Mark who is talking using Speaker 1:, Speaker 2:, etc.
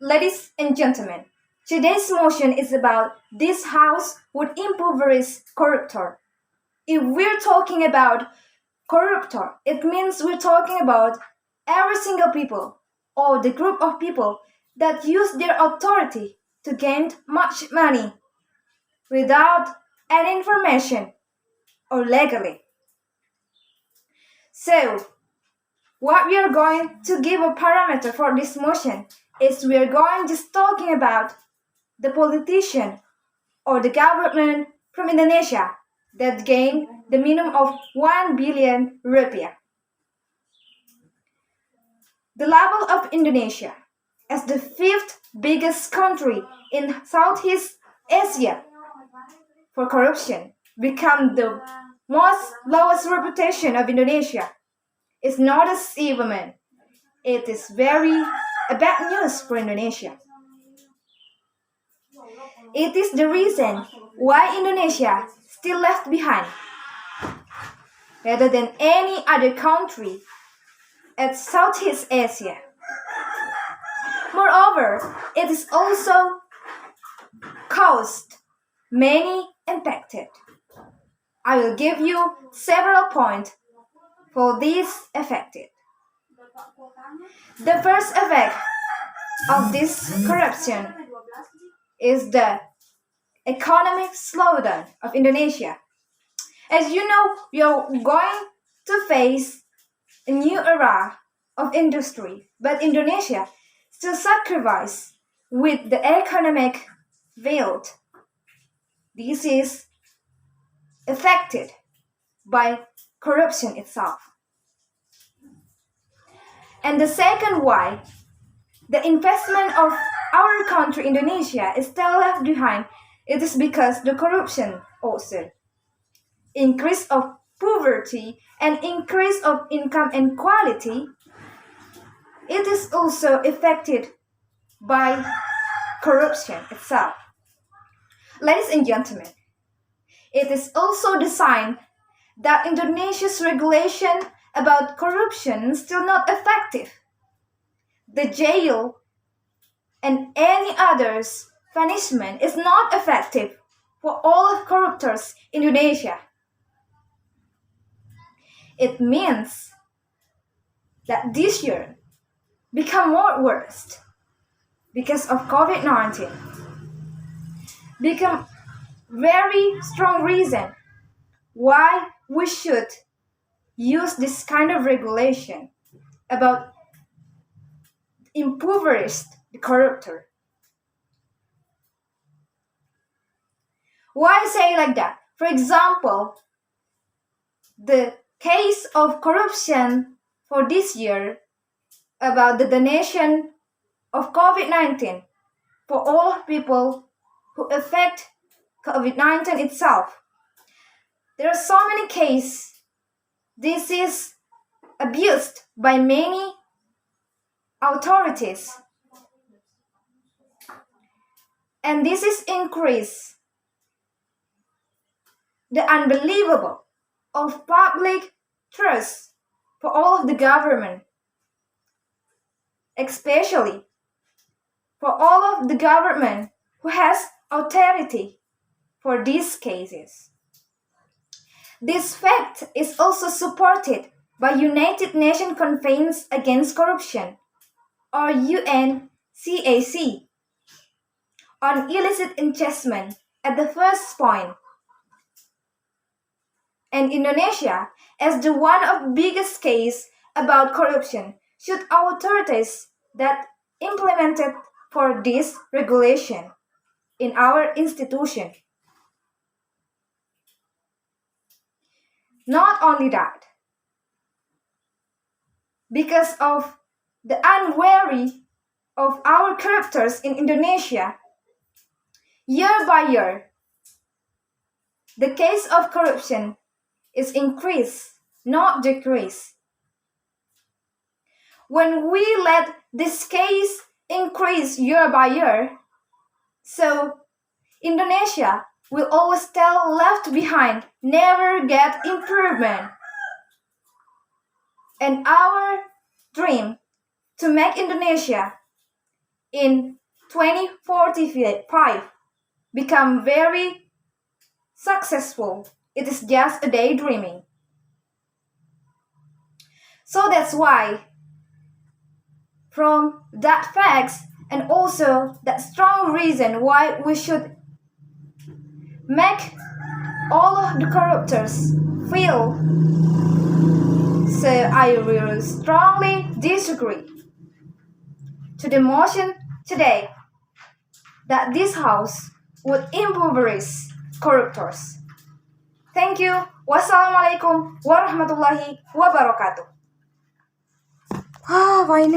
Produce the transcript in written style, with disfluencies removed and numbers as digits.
Speaker 1: Ladies and gentlemen, today's motion is about this house would impoverish corruptor. If we're talking about corruptor, it means we're talking about every single people or the group of people that use their authority to gain much money without any information or legally. So, what we are going to give a parameter for this motion is we are going just talking about the politician or the government from Indonesia that gained the minimum of 1 billion rupiah. The level of Indonesia as the fifth biggest country in Southeast Asia for corruption become the most lowest reputation of Indonesia. It's not a achievement. It is very bad news for Indonesia. It is the reason why Indonesia still left behind rather than any other country at Southeast Asia. Moreover, it is also caused many impacted. I will give you several points for these affected. The first effect of this corruption is the economic slowdown of Indonesia. As you know, we are going to face a new era of industry, but Indonesia still sacrifices with the economic field. This is affected by corruption itself. And the second why the investment of our country Indonesia is still left behind, it is because the corruption also increase of poverty and increase of income inequality, it is also affected by corruption itself. Ladies and gentlemen, it is also the sign that Indonesia's regulation about corruption is still not effective. The jail and any other's punishment is not effective for all of corruptors in Indonesia. It means that this year become more worse because of COVID-19. Become very strong reason why we should use this kind of regulation about impoverished the corruptor. Why say like that? For example, the case of corruption for this year about the donation of COVID-19 for all people who affect COVID-19 itself. There are so many cases. This is abused by many authorities. And this is increase the unbelievable of public trust for all of the government, especially for all of the government who has authority for these cases. This fact is also supported by United Nations Conference Against Corruption, or UNCAC, on illicit investment at the first point. And Indonesia, as the one of biggest case about corruption, should authorities that implemented for this regulation in our institution. Not only that, because of the unwary of our corruptors in Indonesia, year by year, the case of corruption is increased, not decreased. When we let this case increase year by year, so Indonesia will always still left behind, never get improvement. And our dream to make Indonesia in 2045 become very successful. It is just a daydreaming. So that's why, from that facts and also that strong reason why we should make all of the corruptors feel, so I will strongly disagree to the motion today that this house would impoverish corruptors. Thank you. Wassalamualaikum warahmatullahi wabarakatuh. Why